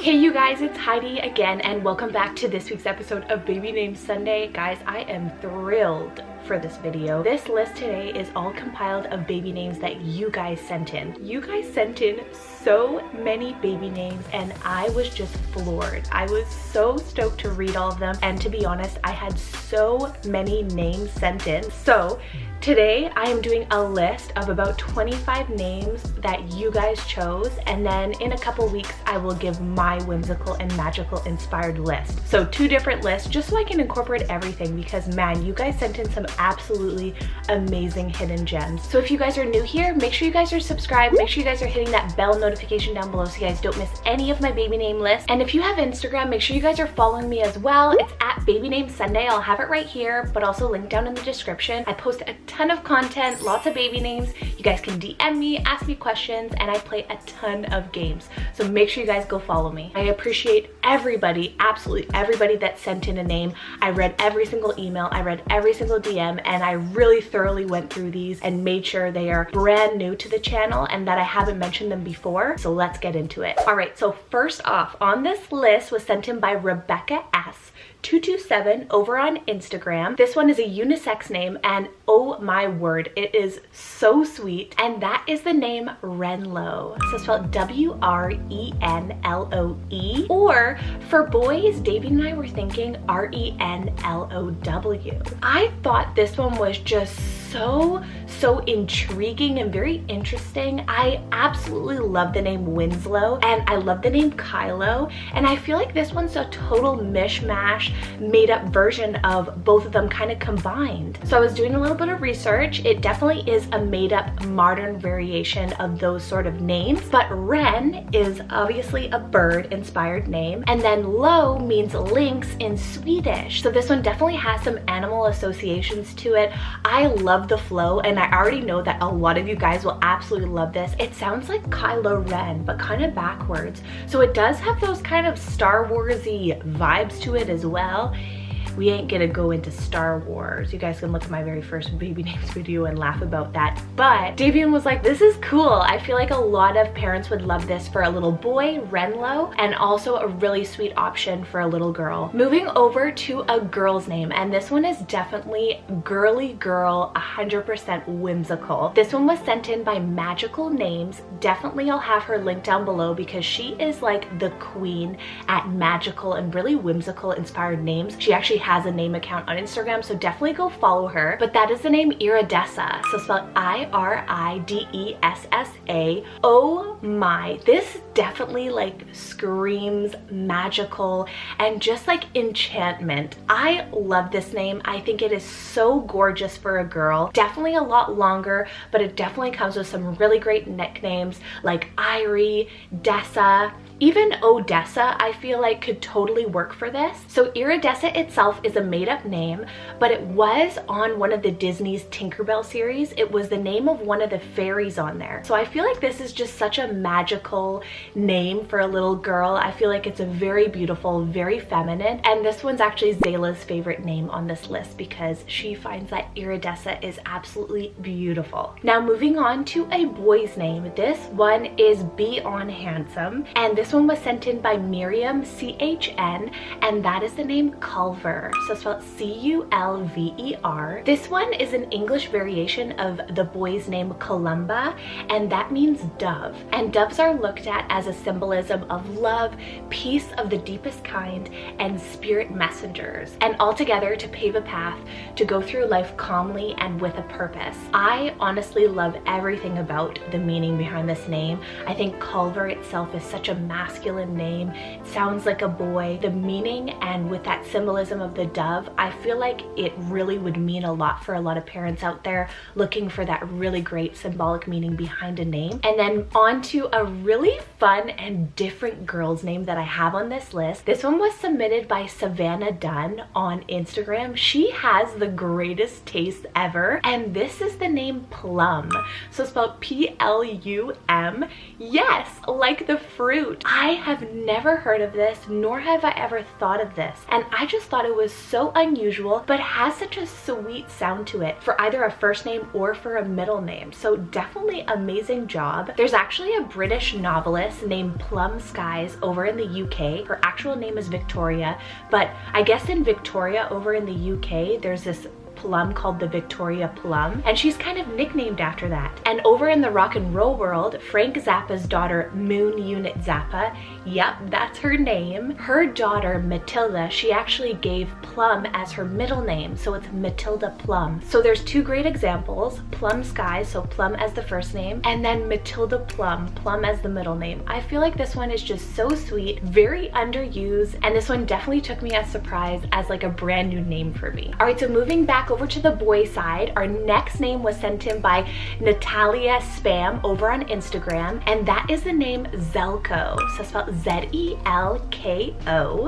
Hey you guys, it's Heidi again and welcome back to this week's episode of Baby Name Sunday. Guys, I am thrilled for this video. This list today is all compiled of baby names that you guys sent in. You guys sent in so many baby names and I was just floored. I was so stoked to read all of them, and to be honest, I had so many names sent in. So today I am doing a list of about 25 names that you guys chose, and then in a couple weeks I will give my whimsical and magical inspired list. So two different lists just so I can incorporate everything, because man, you guys sent in some absolutely amazing hidden gems. So if you guys are new here, make sure you guys are subscribed, make sure you guys are hitting that bell notification down below so you guys don't miss any of my baby name lists. And if you have Instagram, make sure you guys are following me as well. It's at Baby Name Sunday. I'll have it right here, but also linked down in the description. I post a ton of content, lots of baby names. You guys can DM me, ask me questions, and I play a ton of games. So make sure you guys go follow me. I appreciate everybody, absolutely everybody that sent in a name. I read every single email, I read every single DM, and I really thoroughly went through these and made sure they are brand new to the channel and that I haven't mentioned them before. So let's get into it. All right, so first off on this list was sent in by Rebecca S. 227 over on Instagram. This one is a unisex name, and oh my word, it is so sweet. And that is the name Ren Lo. So spelled W-R-E-N-L-O-E. Or for boys, Davey and I were thinking R-E-N-L-O-W. I thought this one was just so intriguing and very interesting. I absolutely love the name Winslow, and I love the name Kylo, and I feel like this one's a total mishmash, made up version of both of them kind of combined. So I was doing a little bit of research. It definitely is a made up modern variation of those sort of names, but Ren is obviously a bird inspired name, and then Lo means lynx in Swedish. So this one definitely has some animal associations to it. I love the flow, and I already know that a lot of you guys will absolutely love this. It sounds like Kylo Ren, but kind of backwards. So it does have those kind of Star Wars-y vibes to it as well. We ain't gonna go into Star Wars. You guys can look at my very first baby names video and laugh about that. But Davian was like, this is cool. I feel like a lot of parents would love this for a little boy, Ren Lo, and also a really sweet option for a little girl. Moving over to a girl's name, and this one is definitely girly girl, 100% whimsical. This one was sent in by Magical Names. Definitely I'll have her linked down below because she is like the queen at magical and really whimsical inspired names. She actually has a name account on Instagram, so definitely go follow her. But that is the name Iridessa, so spelled I-R-I-D-E-S-S-A. Oh my, this definitely like screams magical and just like enchantment. I love this name. I think it is so gorgeous for a girl. Definitely a lot longer, but it definitely comes with some really great nicknames like Iridessa. Even Odessa, I feel like could totally work for this. So Iridessa itself is a made-up name, but it was on one of the Disney's Tinkerbell series. It was the name of one of the fairies on there. So I feel like this is just such a magical name for a little girl. I feel like it's a very beautiful, very feminine, and this one's actually Zayla's favorite name on this list because she finds that Iridessa is absolutely beautiful. Now moving on to a boy's name. This one is Beyond Handsome, and this one was sent in by Miriam CHN, and that is the name Culver, so spelled C-U-L-V-E-R. This one is an English variation of the boy's name Columba, and that means dove. And doves are looked at as a symbolism of love, peace of the deepest kind, and spirit messengers, and altogether to pave a path to go through life calmly and with a purpose. I honestly love everything about the meaning behind this name. I think Culver itself is such a masculine name. It sounds like a boy. The meaning, and with that symbolism of the dove, I feel like it really would mean a lot for a lot of parents out there looking for that really great symbolic meaning behind a name. And then on to a really fun and different girl's name that I have on this list. This one was submitted by Savannah Dunn on Instagram. She has the greatest taste ever, and this is the name Plum, so spelled P-L-U-M. Yes, like the fruit. I have never heard of this, nor have I ever thought of this. And I just thought it was so unusual, but has such a sweet sound to it for either a first name or for a middle name. So definitely amazing job. There's actually a British novelist named Plum Skies over in the UK. Her actual name is Victoria, but I guess in Victoria over in the UK, there's this plum called the Victoria Plum, and she's kind of nicknamed after that. And over in the rock and roll world, Frank Zappa's daughter Moon Unit Zappa, yep, that's her name, her daughter Matilda, she actually gave Plum as her middle name, so it's Matilda Plum. So there's two great examples, Plum Skies, so Plum as the first name, and then Matilda Plum, Plum as the middle name. I feel like this one is just so sweet, very underused, and this one definitely took me as surprise as like a brand new name for me. All right, so moving back over to the boy side, our next name was sent in by Natalia Spam over on Instagram, and that is the name Zelko, so spelled Z-E-L-K-O.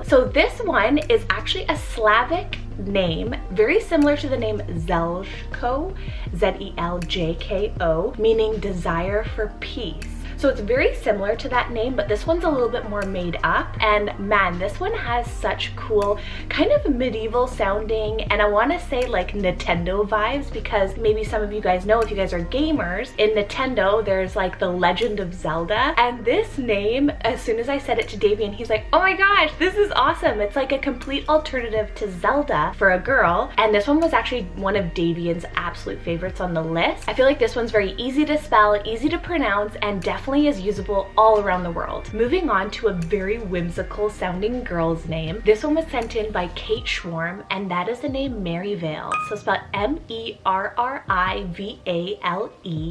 So this one is actually a Slavic name, very similar to the name Zeljko, Z-E-L-J-K-O, meaning desire for peace. So it's very similar to that name, but this one's a little bit more made up. And man, this one has such cool, kind of medieval sounding, and I want to say like Nintendo vibes, because maybe some of you guys know, if you guys are gamers, in Nintendo, there's like the Legend of Zelda. And this name, as soon as I said it to Davian, he's like, oh my gosh, this is awesome. It's like a complete alternative to Zelda for a girl. And this one was actually one of Davian's absolute favorites on the list. I feel like this one's very easy to spell, easy to pronounce, and definitely is usable all around the world. Moving on to a very whimsical sounding girl's name. This one was sent in by Kate Schwarm, and that is the name Maryvale, so spelled M-E-R-R-I-V-A-L-E.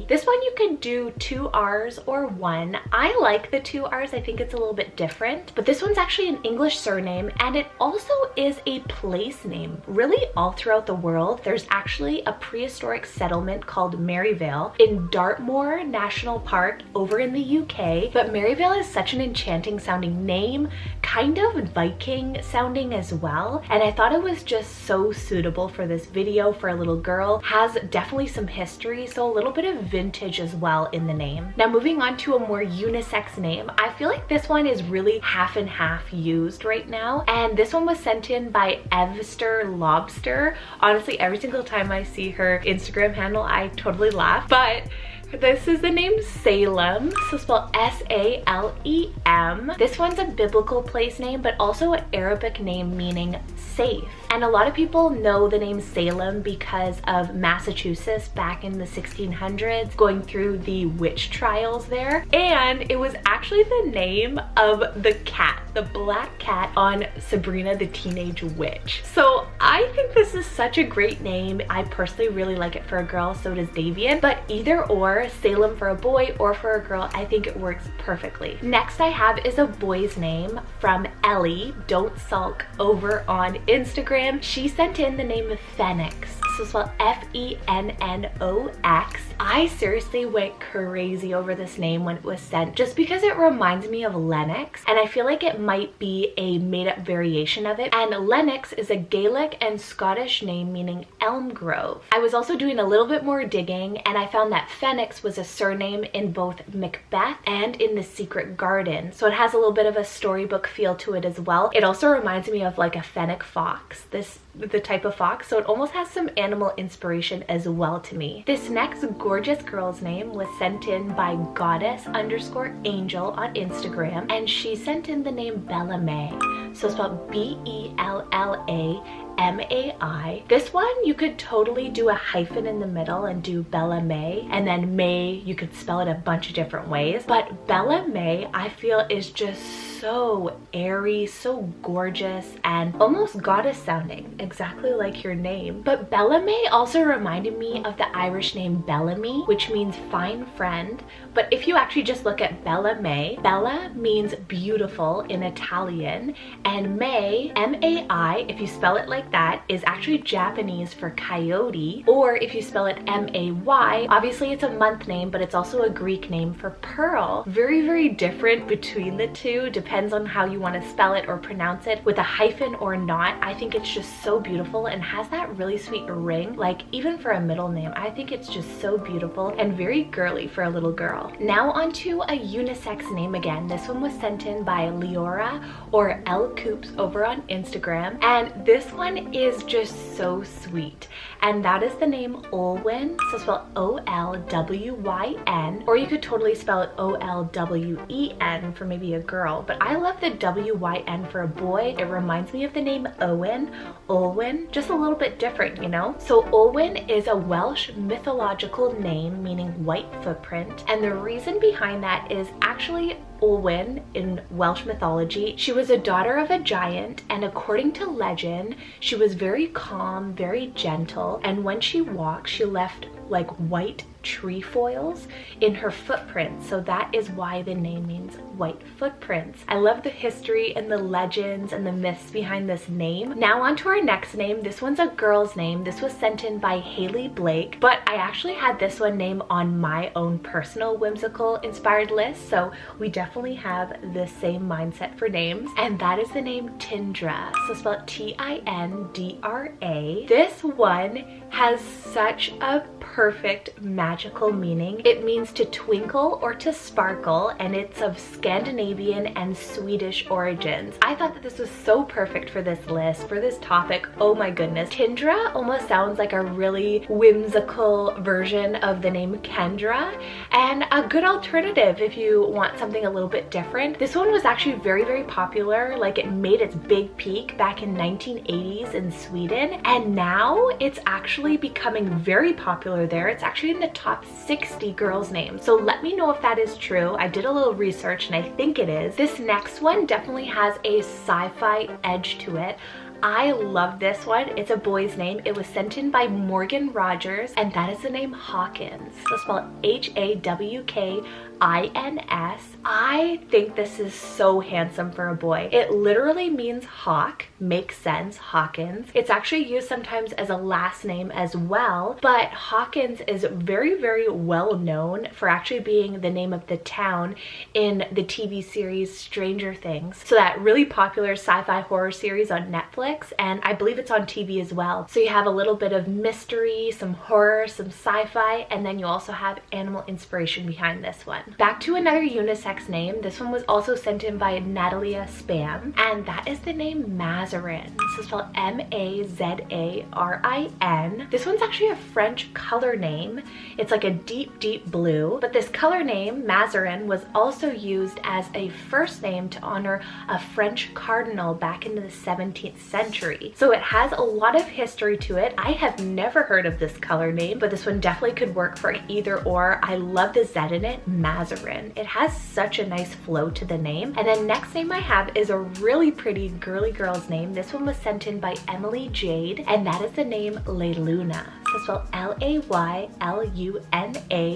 This one you can do 2 R's or 1. I like the 2 R's, I think it's a little bit different, but this one's actually an English surname, and it also is a place name. Really all throughout the world, there's actually a prehistoric settlement called Maryvale in Dartmoor National Park over in the UK, but Maryvale is such an enchanting sounding name, kind of Viking sounding as well, and I thought it was just so suitable for this video for a little girl. Has definitely some history, so a little bit of vintage as well in the name. Now moving on to a more unisex name, I feel like this one is really half and half used right now, and this one was sent in by Evster Lobster. Honestly, every single time I see her Instagram handle, I totally laugh, but this is the name Salem, so spelled S-A-L-E-M. This one's a biblical place name, but also an Arabic name meaning safe. And a lot of people know the name Salem because of Massachusetts back in the 1600s, going through the witch trials there. And it was actually the name of the cat, the black cat on Sabrina the Teenage Witch. So I think this is such a great name. I personally really like it for a girl, so does Davian, but either or, Salem for a boy or for a girl, I think it works perfectly. Next I have is a boy's name from Ellie, Don't Sulk, over on Instagram. She sent in the name of Fennec, so spelled F-E-N-N-O-X. I seriously went crazy over this name when it was sent, just because it reminds me of Lennox, and I feel like it might be a made-up variation of it. And Lennox is a Gaelic and Scottish name meaning elm grove. I was also doing a little bit more digging, and I found that Fennec was a surname in both Macbeth and in The Secret Garden, so it has a little bit of a storybook feel to it as well. It also reminds me of like a fennec fox, the type of fox, so it almost has some animal inspiration as well to me. This next gorgeous girl's name was sent in by goddess_angel on Instagram, and she sent in the name Bella May, so spelled B-E-L-L-A-M-A-I. This one you could totally do a hyphen in the middle and do Bella May, and then May you could spell it a bunch of different ways, but Bella May I feel is just so airy, so gorgeous, and almost goddess sounding, exactly like your name. But Bella May also reminded me of the Irish name Bellamy, which means fine friend. But if you actually just look at Bella May, Bella means beautiful in Italian, and May, M-A-I, if you spell it like like that is actually Japanese for coyote, or if you spell it M-A-Y, obviously it's a month name, but it's also a Greek name for pearl. Very, very different between the two, depends on how you want to spell it or pronounce it, with a hyphen or not. I think it's just so beautiful and has that really sweet ring, like even for a middle name. I think it's just so beautiful and very girly for a little girl. Now onto a unisex name again. This one was sent in by Leora or L Coops over on Instagram, and this one is just so sweet, and that is the name Alwyn, so spell O-L-W-Y-N, or you could totally spell it O-L-W-E-N for maybe a girl, but I love the W-Y-N for a boy. It reminds me of the name Owen, Alwyn, just a little bit different, you know? So Alwyn is a Welsh mythological name meaning white footprint, and the reason behind that is actually Alwyn in Welsh mythology, she was a daughter of a giant, and according to legend, she was very calm, very gentle, and when she walked, she left like white trefoils in her footprints, so that is why the name means white footprints. I love the history and the legends and the myths behind this name. Now on to our next name. This one's a girl's name. This was sent in by Haley Blake, but I actually had this one name on my own personal whimsical inspired list, so we definitely have the same mindset for names, and that is the name Tindra, so spelled T-I-N-D-R-A. This one has such a perfect magical meaning. It means to twinkle or to sparkle, and it's of Scandinavian and Swedish origins. I thought that this was so perfect for this list, for this topic. Oh my goodness. Tindra almost sounds like a really whimsical version of the name Kendra, and a good alternative if you want something a little bit different. This one was actually very, very popular. Like, it made its big peak back in 1980s in Sweden, and now it's actually becoming very popular there. It's actually in the top 60 girls' names. So let me know if that is true. I did a little research and I think it is. This next one definitely has a sci-fi edge to it. I love this one. It's a boy's name. It was sent in by Morgan Rogers, and that is the name Hawkins. So spelled H-A-W-K-I-N-S. I think this is so handsome for a boy. It literally means hawk, makes sense, Hawkins. It's actually used sometimes as a last name as well, but Hawkins is very, very well known for actually being the name of the town in the TV series Stranger Things. So that really popular sci-fi horror series on Netflix, and I believe it's on TV as well. So you have a little bit of mystery, some horror, some sci-fi, and then you also have animal inspiration behind this one. Back to another unisex name. This one was also sent in by Natalia Spam, and that is the name Mazarin. So spelled M-A-Z-A-R-I-N. This one's actually a French color name. It's like a deep, deep blue, but this color name, Mazarin, was also used as a first name to honor a French cardinal back into the 17th century. So it has a lot of history to it. I have never heard of this color name, but this one definitely could work for either or. I love the Z in it, Mazarin. It has such a nice flow to the name. And then next name I have is a really pretty girly girl's name. This one was sent in by Emily Jade, and that is the name Leyluna. So spelled L-A-Y-L-U-N-A.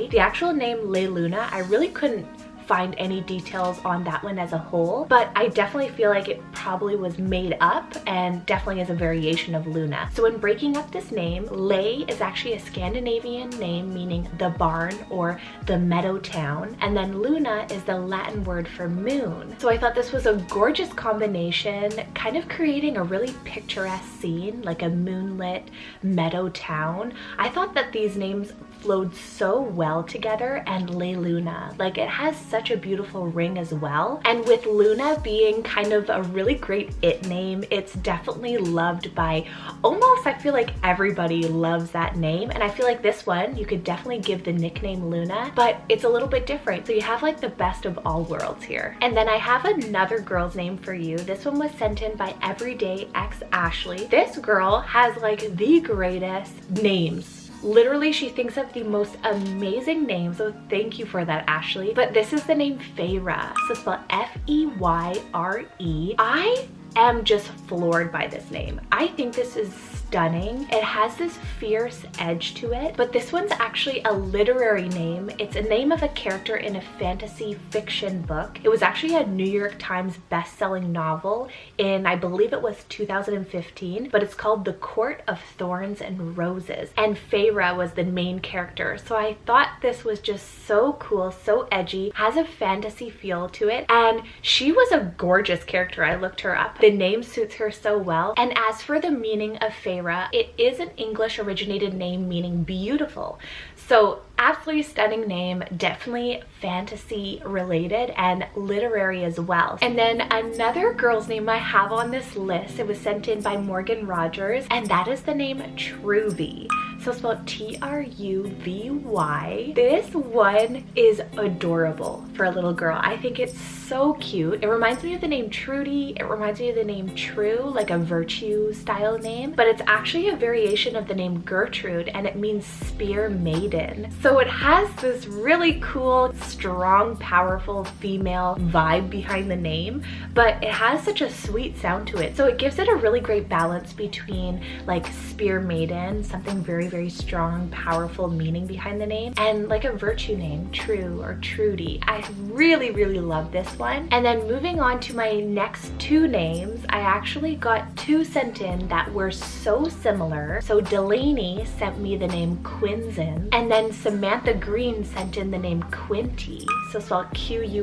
The actual name Leyluna, I really couldn't find any details on that one as a whole, but I definitely feel like it probably was made up and definitely is a variation of Luna. So when breaking up this name, Ley is actually a Scandinavian name meaning the barn or the meadow town, and then Luna is the Latin word for moon. So I thought this was a gorgeous combination, kind of creating a really picturesque scene, like a moonlit meadow town. I thought that these names flowed so well together, and Leyluna, like, it has such a beautiful ring as well. And with Luna being kind of a really great it name, it's definitely loved by almost, I feel like everybody loves that name. And I feel like this one, you could definitely give the nickname Luna, but it's a little bit different. So you have like the best of all worlds here. And then I have another girl's name for you. This one was sent in by Everyday X Ashley. This girl has like the greatest names. Literally, she thinks of the most amazing names, so thank you for that, Ashley. But this is the name Feyre, so spelled F-E-Y-R-E. I am just floored by this name. I think this is stunning. It has this fierce edge to it, but this one's actually a literary name. It's a name of a character in a fantasy fiction book. It was actually a New York Times best-selling novel in, I believe it was 2015, but it's called The Court of Thorns and Roses, and Feyre was the main character. So I thought this was just so cool, so edgy, has a fantasy feel to it, and she was a gorgeous character. I looked her up. The name suits her so well. And as for the meaning of Feyre, it is an English originated name meaning beautiful. So absolutely stunning name, definitely fantasy related and literary as well. And then another girl's name I have on this list, it was sent in by Morgan Rogers, and that is the name Truvy. So spelled Truvy. This one is adorable for a little girl. I think it's so cute. It reminds me of the name Trudy. It reminds me of the name True, like a virtue style name, but it's actually a variation of the name Gertrude, and it means spear maiden. So it has this really cool, strong, powerful female vibe behind the name, but it has such a sweet sound to it. So it gives it a really great balance between like spear maiden, something very strong, powerful meaning behind the name, and like a virtue name, True or Trudy. I really love this one. And then moving on to my next two names, I actually got two sent in that were so similar. So Delaney sent me the name Quinzin, and then Samantha Green sent in the name Quinty, so spelled Quinty.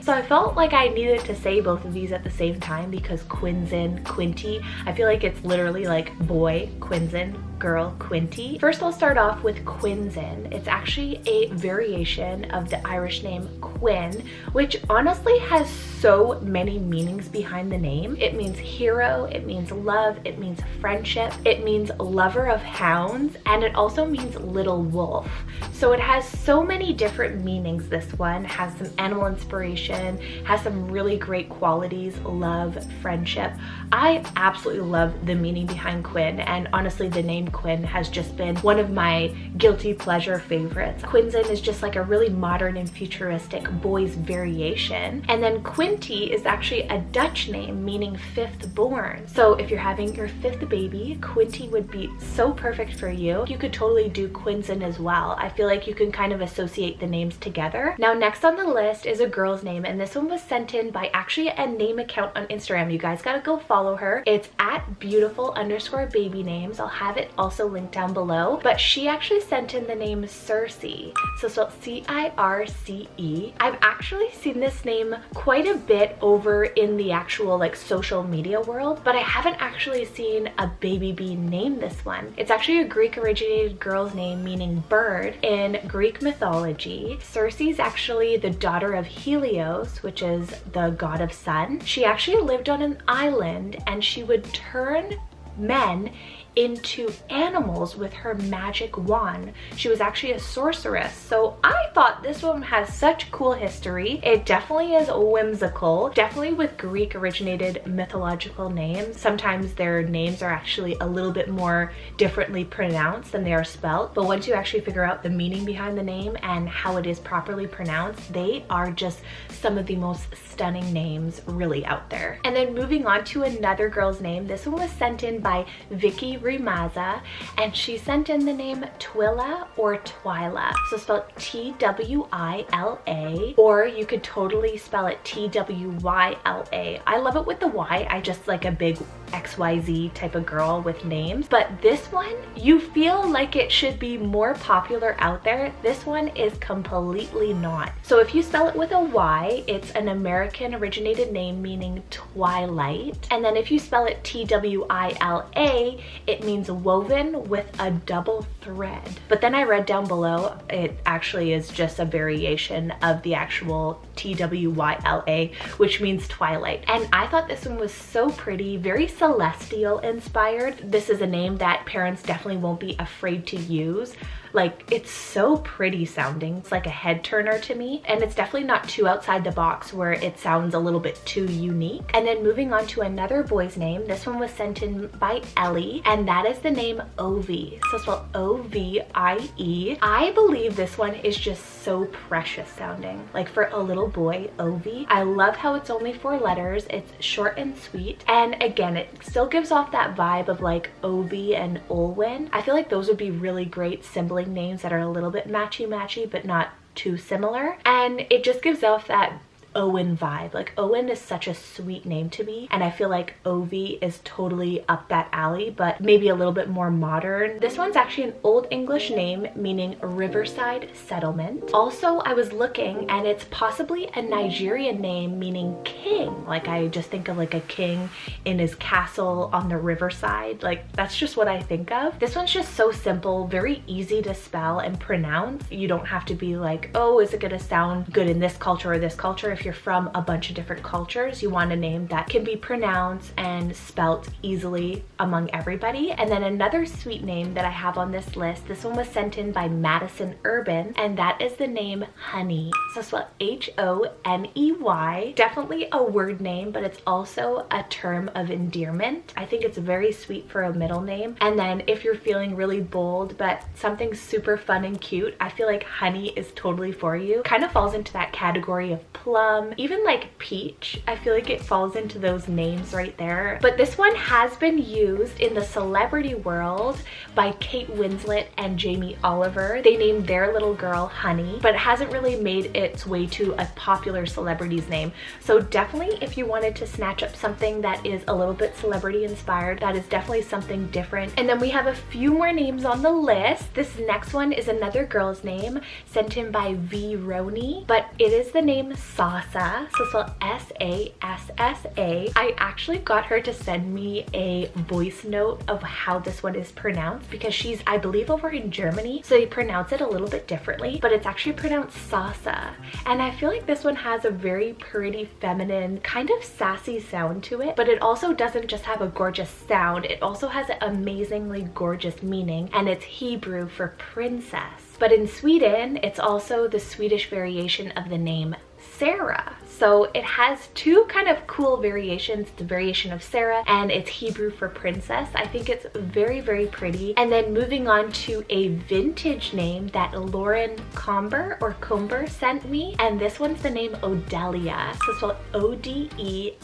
So I felt like I needed to say both of these at the same time because Quinzin, Quinty, I feel like it's literally like boy, Quinzin, girl, Quinty. First, I'll start off with Quinzin. It's actually a variation of the Irish name Quinn, which honestly has so many meanings behind the name. It means hero, it means love, it means friendship, it means lover of hounds, and it also means little wolf. So it has so many different meanings. This one has some animal inspiration, has some really great qualities, love, friendship. I absolutely love the meaning behind Quinn, and honestly the name Quinn has just been one of my guilty pleasure favorites. Quinzin is just like a really modern and futuristic boy's variation. And then Quinty is actually a Dutch name meaning fifth born. So if you're having your fifth baby, Quinty would be so perfect for you. You could totally do Quinzin as well. I feel like you can kind of associate the names together. Now next on the list is a girl's name, and this one was sent in by actually a name account on Instagram. You guys gotta go follow her. It's at beautiful_babynames. I'll have it also linked down below, but she actually sent in the name Circe, so spelled C-I-R-C-E. I've actually seen this name quite a bit over in the actual like social media world, but I haven't actually seen a baby bee name this one. It's actually a Greek originated girl's name meaning bird in Greek mythology. Circe is actually the daughter of Helios, which is the god of sun. She actually lived on an island, and she would turn men into animals with her magic wand. She was actually a sorceress. So I thought this one has such cool history. It definitely is whimsical, definitely with Greek originated mythological names. Sometimes their names are actually a little bit more differently pronounced than they are spelled, but once you actually figure out the meaning behind the name and how it is properly pronounced, they are just some of the most stunning names really out there. And then moving on to another girl's name, this one was sent in by Vicky Rimaza, and she sent in the name Twila or Twyla, so spelled T-W-I-L-A, or you could totally spell it T-W-Y-L-A. I love it with the Y. I just like a big XYZ type of girl with names, but this one, you feel like it should be more popular out there. This one is completely not. So if you spell it with a Y, it's an American originated name meaning Twilight, and then if you spell it T-W-I-L-A, it means woven with a double thread. But then I read down below, it actually is just a variation of the actual T-W-Y-L-A, which means twilight. And I thought this one was so pretty, very celestial inspired. This is a name that parents definitely won't be afraid to use. Like, it's so pretty sounding. It's like a head turner to me, and it's definitely not too outside the box where it sounds a little bit too unique. And then moving on to another boy's name. This one was sent in by Ellie, and that is the name Ovie. So spelled O-V-I-E. I believe this one is just so precious sounding. Like, for a little boy, Ovie. I love how it's only 4 letters. It's short and sweet, and again, it still gives off that vibe of like Ovie and Alwyn. I feel like those would be really great sibling names that are a little bit matchy-matchy but not too similar, and it just gives off that Owen vibe. Like, Owen is such a sweet name to me, and I feel like Ovie is totally up that alley, but maybe a little bit more modern. This one's actually an Old English name meaning riverside settlement. Also, I was looking, and it's possibly a Nigerian name meaning king. Like, I just think of like a king in his castle on the riverside. Like, that's just what I think of. This one's just so simple, very easy to spell and pronounce. You don't have to be like, oh, is it gonna sound good in this culture or this culture? If you're from a bunch of different cultures, you want a name that can be pronounced and spelt easily among everybody. And then another sweet name that I have on this list, this one was sent in by Madison Urban, and that is the name Honey. So spelled H-O-N-E-Y. Definitely a word name, but it's also a term of endearment. I think it's very sweet for a middle name. And then if you're feeling really bold but something super fun and cute, I feel like Honey is totally for you. Kind of falls into that category of Plum, even like Peach. I feel like it falls into those names right there. But this one has been used in the celebrity world by Kate Winslet and Jamie Oliver. They named their little girl Honey, but it hasn't really made its way to a popular celebrity's name. So definitely, if you wanted to snatch up something that is a little bit celebrity inspired, that is definitely something different. And then we have a few more names on the list. This next one is another girl's name sent in by V. Roney, but it is the name Sasa, so spelled S-A-S-S-A. I actually got her to send me a voice note of how this one is pronounced, because she's, I believe, over in Germany, so they pronounce it a little bit differently, but it's actually pronounced Sasa. And I feel like this one has a very pretty, feminine, kind of sassy sound to it, but it also doesn't just have a gorgeous sound, it also has an amazingly gorgeous meaning, and it's Hebrew for princess. But in Sweden, it's also the Swedish variation of the name Sara. So it has two kind of cool variations. It's a variation of Sara and it's Hebrew for princess. I think it's very, very pretty. And then moving on to a vintage name that Lauren Comber sent me. And this one's the name Odelia. So spelled O-D-E-L-I-A.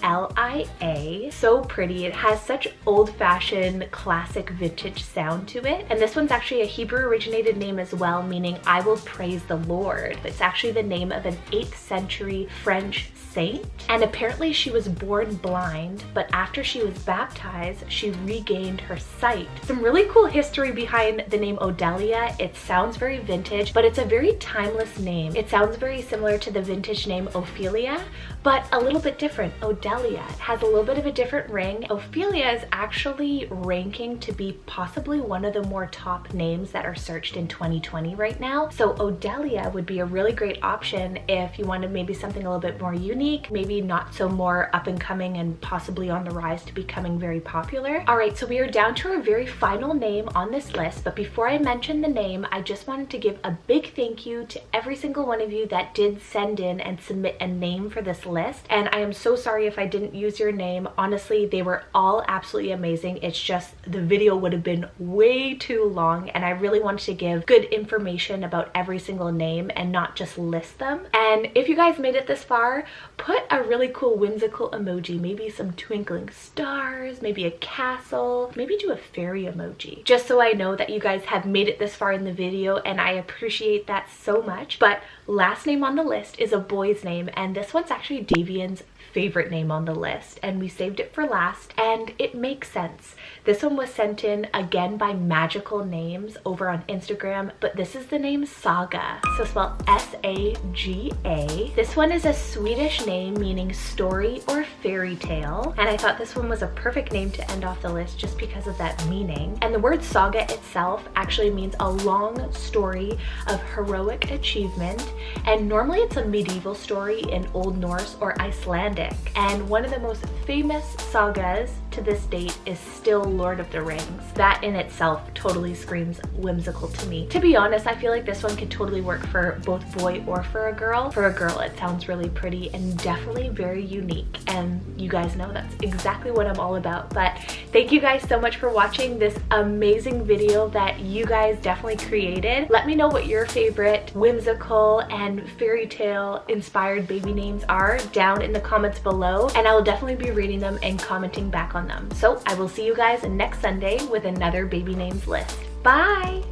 So pretty. It has such old-fashioned classic vintage sound to it. And this one's actually a Hebrew originated name as well, meaning I will praise the Lord. It's actually the name of an 8th century French saint, and apparently she was born blind, but after she was baptized she regained her sight. Some really cool history behind the name Odelia. It sounds very vintage, but it's a very timeless name. It sounds very similar to the vintage name Ophelia, but a little bit different. Odelia, it has a little bit of a different ring. Ophelia is actually ranking to be possibly one of the more top names that are searched in 2020 right now, so Odelia would be a really great option if you wanted maybe something a little bit more unique, maybe not so more up and coming and possibly on the rise to becoming very popular. All right, so we are down to our very final name on this list, but before I mention the name, I just wanted to give a big thank you to every single one of you that did send in and submit a name for this list, and I am so sorry if I didn't use your name. Honestly, they were all absolutely amazing. It's just the video would have been way too long, and I really wanted to give good information about every single name and not just list them. And if you guys made it this far, put a really cool whimsical emoji, maybe some twinkling stars, maybe a castle, maybe do a fairy emoji, just so I know that you guys have made it this far in the video, and I appreciate that so much. But last name on the list is a boy's name, and this one's actually Davian's favorite name on the list, and we saved it for last, and it makes sense. This one was sent in again by Magical Names over on Instagram, but this is the name Saga, so spelled S-A-G-A. This one is a Swedish name meaning story or fairy tale, and I thought this one was a perfect name to end off the list just because of that meaning. And the word saga itself actually means a long story of heroic achievement, and normally it's a medieval story in Old Norse or Icelandic. And one of the most famous sagas to this date is still Lord of the Rings. That in itself totally screams whimsical to me. To be honest, I feel like this one could totally work for both boy or for a girl. For a girl, it sounds really pretty and definitely very unique, and you guys know that's exactly what I'm all about. But thank you guys so much for watching this amazing video that you guys definitely created. Let me know what your favorite whimsical and fairy tale inspired baby names are down in the comments below, and I will definitely be reading them and commenting back on them. So I will see you guys next Sunday with another baby names list. Bye!